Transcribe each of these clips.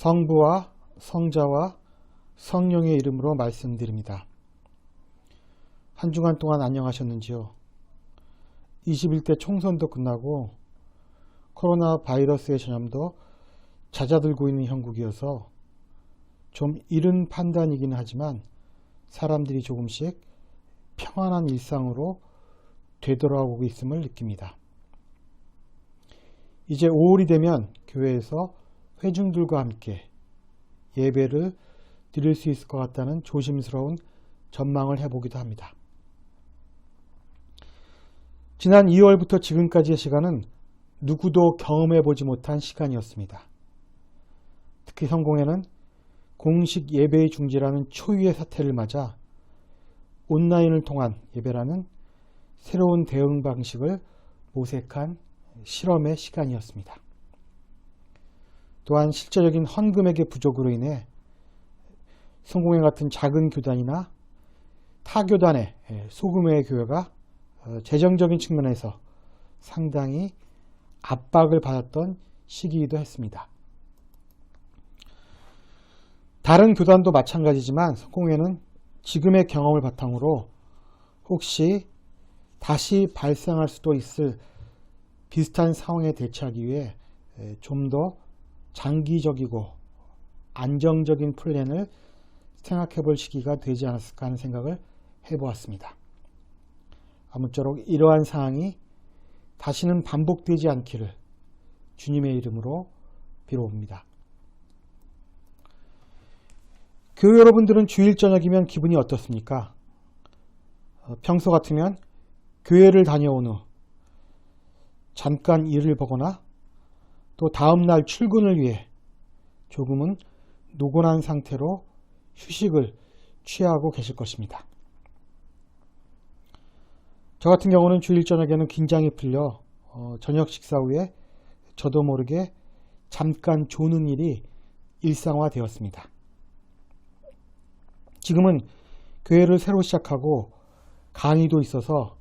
성부와 성자와 성령의 이름으로 말씀드립니다. 한 주간 동안 안녕하셨는지요? 21대 총선도 끝나고 코로나 바이러스의 전염도 잦아들고 있는 형국이어서 좀 이른 판단이긴 하지만 사람들이 조금씩 평안한 일상으로 되돌아오고 있음을 느낍니다. 이제 5월이 되면 교회에서 회중들과 함께 예배를 드릴 수 있을 것 같다는 조심스러운 전망을 해보기도 합니다. 지난 2월부터 지금까지의 시간은 누구도 경험해보지 못한 시간이었습니다. 특히 성공회는 공식 예배의 중지라는 초유의 사태를 맞아 온라인을 통한 예배라는 새로운 대응 방식을 모색한 실험의 시간이었습니다. 또한 실제적인 헌금액의 부족으로 인해 성공회 같은 작은 교단이나 타교단의 소규모의 교회가 재정적인 측면에서 상당히 압박을 받았던 시기이기도 했습니다. 다른 교단도 마찬가지지만 성공회는 지금의 경험을 바탕으로 혹시 다시 발생할 수도 있을 비슷한 상황에 대처하기 위해 좀 더 장기적이고 안정적인 플랜을 생각해 볼 시기가 되지 않았을까 하는 생각을 해보았습니다. 아무쪼록 이러한 상황이 다시는 반복되지 않기를 주님의 이름으로 빌어옵니다. 교회 여러분들은 주일 저녁이면 기분이 어떻습니까? 평소 같으면 교회를 다녀온 후 잠깐 일을 보거나 또 다음날 출근을 위해 조금은 노곤한 상태로 휴식을 취하고 계실 것입니다. 저 같은 경우는 주일 저녁에는 긴장이 풀려 저녁 식사 후에 저도 모르게 잠깐 조는 일이 일상화되었습니다. 지금은 교회를 새로 시작하고 강의도 있어서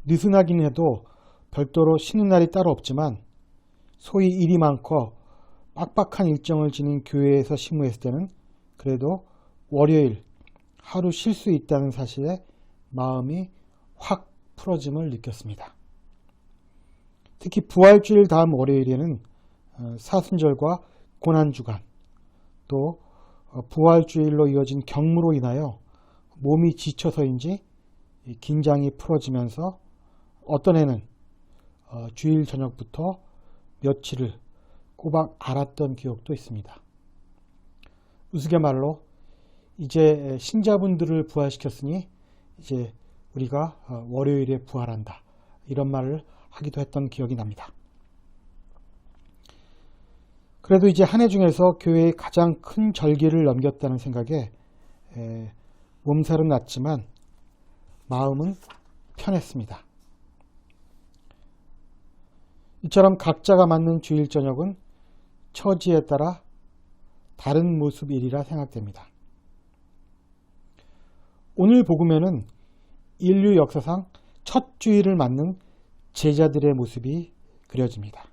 느슨하긴 해도 별도로 쉬는 날이 따로 없지만 소위 일이 많고 빡빡한 일정을 지닌 교회에서 심우했을 때는 그래도 월요일 하루 쉴 수 있다는 사실에 마음이 확 풀어짐을 느꼈습니다. 특히 부활주일 다음 월요일에는 사순절과 고난주간 또 부활주일로 이어진 경무로 인하여 몸이 지쳐서인지 긴장이 풀어지면서 어떤 해는 주일 저녁부터 며칠을 꼬박 앓았던 기억도 있습니다. 우스갯말로 이제 신자분들을 부활시켰으니 이제 우리가 월요일에 부활한다 이런 말을 하기도 했던 기억이 납니다. 그래도 이제 한 해 중에서 교회의 가장 큰 절기를 넘겼다는 생각에 몸살은 났지만 마음은 편했습니다. 이처럼 각자가 맞는 주일 저녁은 처지에 따라 다른 모습이리라 생각됩니다. 오늘 복음에는 인류 역사상 첫 주일을 맞는 제자들의 모습이 그려집니다.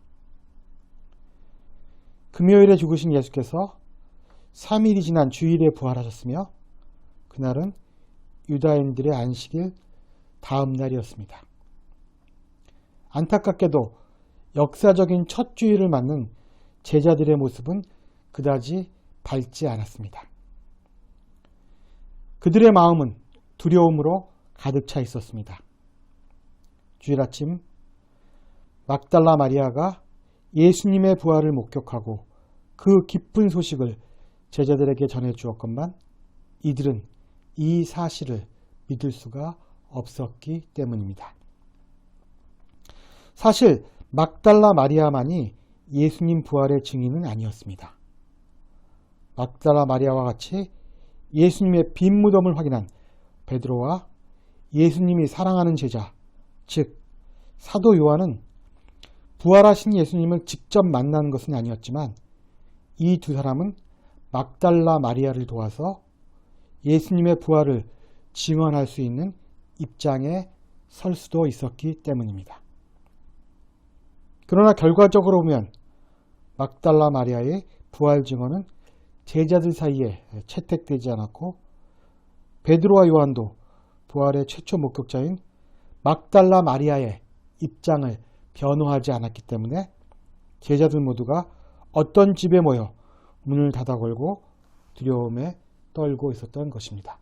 금요일에 죽으신 예수께서 3일이 지난 주일에 부활하셨으며 그날은 유다인들의 안식일 다음 날이었습니다. 안타깝게도 역사적인 첫 주일을 맞는 제자들의 모습은 그다지 밝지 않았습니다. 그들의 마음은 두려움으로 가득 차 있었습니다. 주일 아침 막달라 마리아가 예수님의 부활을 목격하고 그 기쁜 소식을 제자들에게 전해주었건만 이들은 이 사실을 믿을 수가 없었기 때문입니다. 사실 막달라 마리아만이 예수님 부활의 증인은 아니었습니다. 막달라 마리아와 같이 예수님의 빈 무덤을 확인한 베드로와 예수님이 사랑하는 제자, 즉 사도 요한은 부활하신 예수님을 직접 만난 것은 아니었지만 이 두 사람은 막달라 마리아를 도와서 예수님의 부활을 증언할 수 있는 입장에 설 수도 있었기 때문입니다. 그러나 결과적으로 보면 막달라 마리아의 부활 증언은 제자들 사이에 채택되지 않았고 베드로와 요한도 부활의 최초 목격자인 막달라 마리아의 입장을 변호하지 않았기 때문에 제자들 모두가 어떤 집에 모여 문을 닫아 걸고 두려움에 떨고 있었던 것입니다.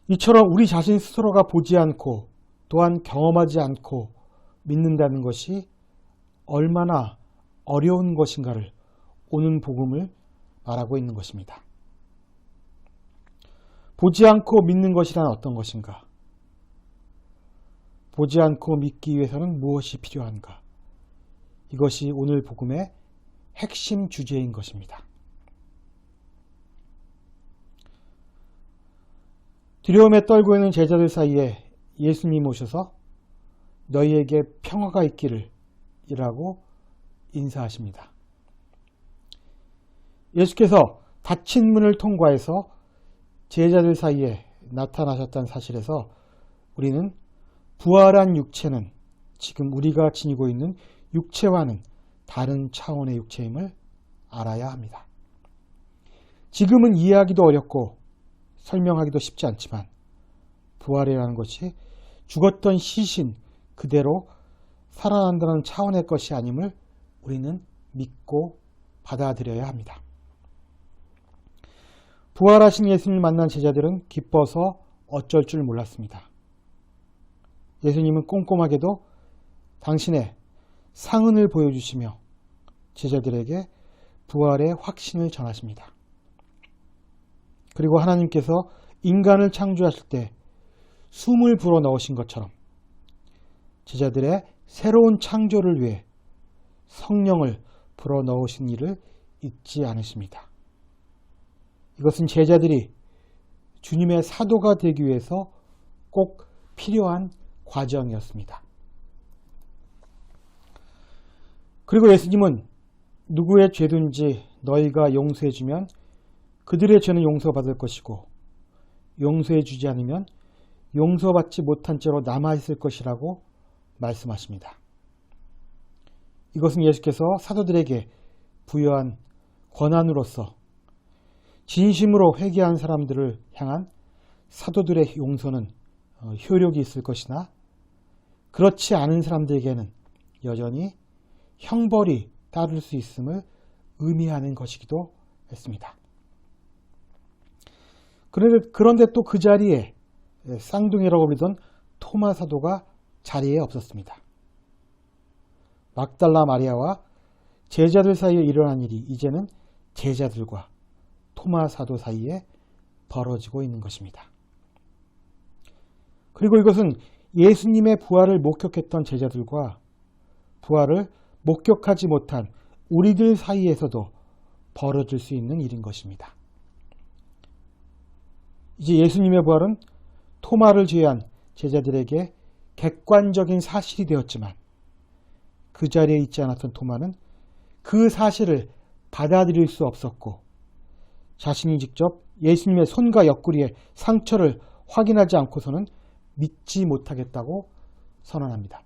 이처럼 우리 자신 스스로가 보지 않고 또한 경험하지 않고 믿는다는 것이 얼마나 어려운 것인가를 오는 복음을 말하고 있는 것입니다. 보지 않고 믿는 것이란 어떤 것인가? 보지 않고 믿기 위해서는 무엇이 필요한가? 이것이 오늘 복음의 핵심 주제인 것입니다. 두려움에 떨고 있는 제자들 사이에 예수님이 오셔서 너희에게 평화가 있기를 이라고 인사하십니다. 예수께서 닫힌 문을 통과해서 제자들 사이에 나타나셨다는 사실에서 우리는 부활한 육체는 지금 우리가 지니고 있는 육체와는 다른 차원의 육체임을 알아야 합니다. 지금은 이해하기도 어렵고 설명하기도 쉽지 않지만 부활이라는 것이 죽었던 시신 그대로 살아난다는 차원의 것이 아님을 우리는 믿고 받아들여야 합니다. 부활하신 예수님을 만난 제자들은 기뻐서 어쩔 줄 몰랐습니다. 예수님은 꼼꼼하게도 당신의 상흔을 보여주시며 제자들에게 부활의 확신을 전하십니다. 그리고 하나님께서 인간을 창조하실 때 숨을 불어넣으신 것처럼 제자들의 새로운 창조를 위해 성령을 불어넣으신 일을 잊지 않으십니다. 이것은 제자들이 주님의 사도가 되기 위해서 꼭 필요한 과정이었습니다. 그리고 예수님은 누구의 죄든지 너희가 용서해주면 그들의 죄는 용서받을 것이고 용서해주지 않으면 용서받지 못한 채로 남아있을 것이라고 말씀하십니다. 이것은 예수께서 사도들에게 부여한 권한으로서 진심으로 회개한 사람들을 향한 사도들의 용서는 효력이 있을 것이나 그렇지 않은 사람들에게는 여전히 형벌이 따를 수 있음을 의미하는 것이기도 했습니다. 그런데 또 그 자리에 쌍둥이라고 불리던 토마 사도가 자리에 없었습니다. 막달라 마리아와 제자들 사이에 일어난 일이 이제는 제자들과 토마 사도 사이에 벌어지고 있는 것입니다. 그리고 이것은 예수님의 부활을 목격했던 제자들과 부활을 목격하지 못한 우리들 사이에서도 벌어질 수 있는 일인 것입니다. 이제 예수님의 부활은 토마를 제외한 제자들에게 객관적인 사실이 되었지만 그 자리에 있지 않았던 토마는 그 사실을 받아들일 수 없었고 자신이 직접 예수님의 손과 옆구리의 상처를 확인하지 않고서는 믿지 못하겠다고 선언합니다.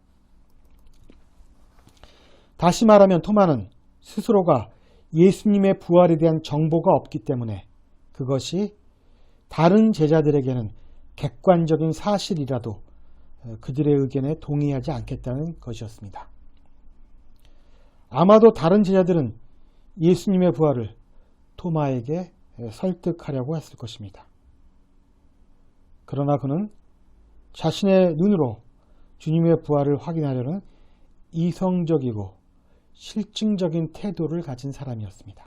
다시 말하면 토마는 스스로가 예수님의 부활에 대한 정보가 없기 때문에 그것이 다른 제자들에게는 객관적인 사실이라도 그들의 의견에 동의하지 않겠다는 것이었습니다. 아마도 다른 제자들은 예수님의 부활을 토마에게 설득하려고 했을 것입니다. 그러나 그는 자신의 눈으로 주님의 부활을 확인하려는 이성적이고 실증적인 태도를 가진 사람이었습니다.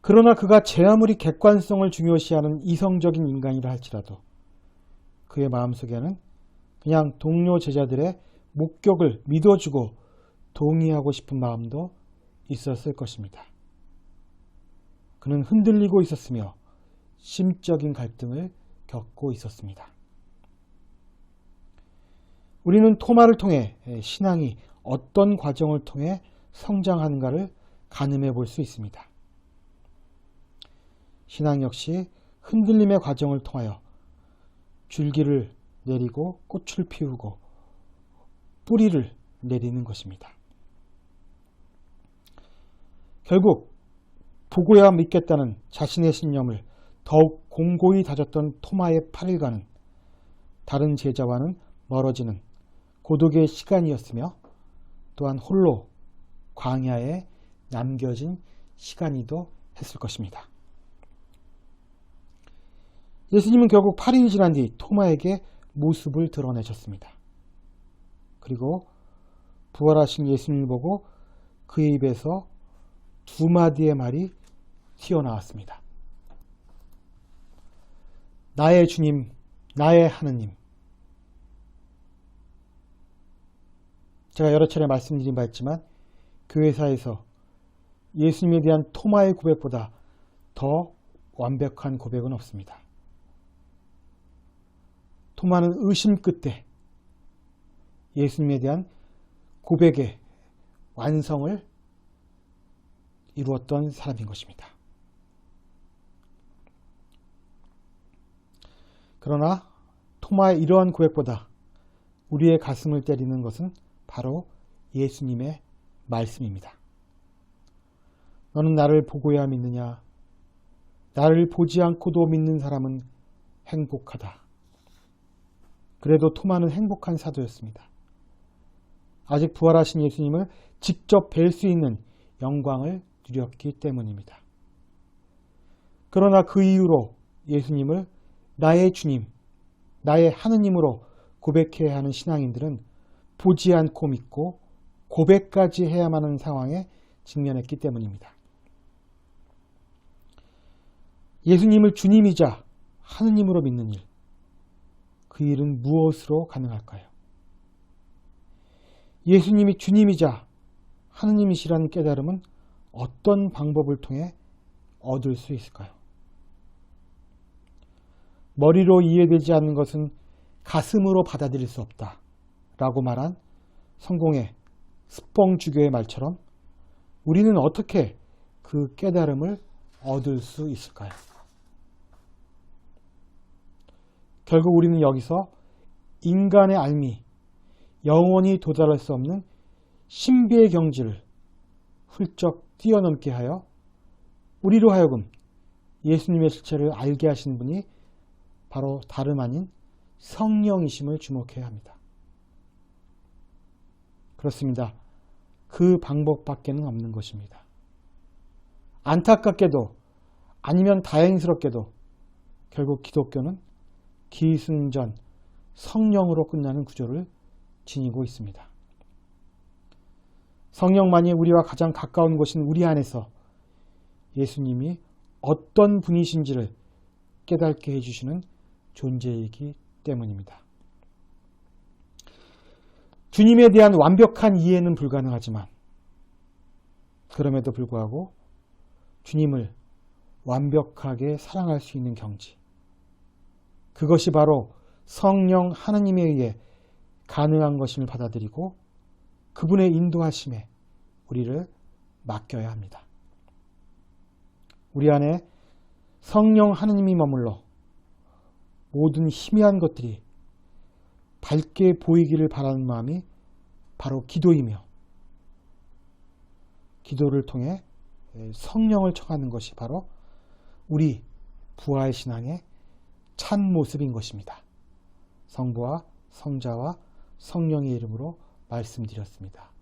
그러나 그가 제 아무리 객관성을 중요시하는 이성적인 인간이라 할지라도 그의 마음속에는 그냥 동료 제자들의 목격을 믿어주고 동의하고 싶은 마음도 있었을 것입니다. 그는 흔들리고 있었으며 심적인 갈등을 겪고 있었습니다. 우리는 토마를 통해 신앙이 어떤 과정을 통해 성장하는가를 가늠해 볼 수 있습니다. 신앙 역시 흔들림의 과정을 통하여 줄기를 내리고 꽃을 피우고 뿌리를 내리는 것입니다. 결국 보고야 믿겠다는 자신의 신념을 더욱 공고히 다졌던 토마의 8일간은 다른 제자와는 멀어지는 고독의 시간이었으며 또한 홀로 광야에 남겨진 시간이기도 했을 것입니다. 예수님은 결국 8일이 지난 뒤 토마에게 모습을 드러내셨습니다. 그리고 부활하신 예수님을 보고 그의 입에서 두 마디의 말이 튀어나왔습니다. 나의 주님, 나의 하느님. 제가 여러 차례 말씀드린 바 있지만 교회사에서 예수님에 대한 토마의 고백보다 더 완벽한 고백은 없습니다. 토마는 의심 끝에 예수님에 대한 고백의 완성을 이루었던 사람인 것입니다. 그러나 토마의 이러한 고백보다 우리의 가슴을 때리는 것은 바로 예수님의 말씀입니다. 너는 나를 보고야 믿느냐? 나를 보지 않고도 믿는 사람은 행복하다. 그래도 토마는 행복한 사도였습니다. 아직 부활하신 예수님을 직접 뵐 수 있는 영광을 누렸기 때문입니다. 그러나 그 이후로 예수님을 나의 주님, 나의 하느님으로 고백해야 하는 신앙인들은 보지 않고 믿고 고백까지 해야만 하는 상황에 직면했기 때문입니다. 예수님을 주님이자 하느님으로 믿는 일, 그 일은 무엇으로 가능할까요? 예수님이 주님이자 하느님이시라는 깨달음은 어떤 방법을 통해 얻을 수 있을까요? 머리로 이해되지 않는 것은 가슴으로 받아들일 수 없다 라고 말한 성공의 스펑주교의 말처럼 우리는 어떻게 그 깨달음을 얻을 수 있을까요? 결국 우리는 여기서 인간의 알미, 영원히 도달할 수 없는 신비의 경지를 훌쩍 뛰어넘게 하여 우리로 하여금 예수님의 실체를 알게 하신 분이 바로 다름 아닌 성령이심을 주목해야 합니다. 그렇습니다. 그 방법밖에는 없는 것입니다. 안타깝게도 아니면 다행스럽게도 결국 기독교는 기승전 성령으로 끝나는 구조를 지니고 있습니다. 성령만이 우리와 가장 가까운 곳인 우리 안에서 예수님이 어떤 분이신지를 깨닫게 해주시는 존재이기 때문입니다. 주님에 대한 완벽한 이해는 불가능하지만 그럼에도 불구하고 주님을 완벽하게 사랑할 수 있는 경지, 그것이 바로 성령 하느님에 의해 가능한 것임을 받아들이고 그분의 인도하심에 우리를 맡겨야 합니다. 우리 안에 성령 하느님이 머물러 모든 희미한 것들이 밝게 보이기를 바라는 마음이 바로 기도이며 기도를 통해 성령을 청하는 것이 바로 우리 부활신앙의 참 모습인 것입니다. 성부와 성자와 성령의 이름으로 말씀드렸습니다.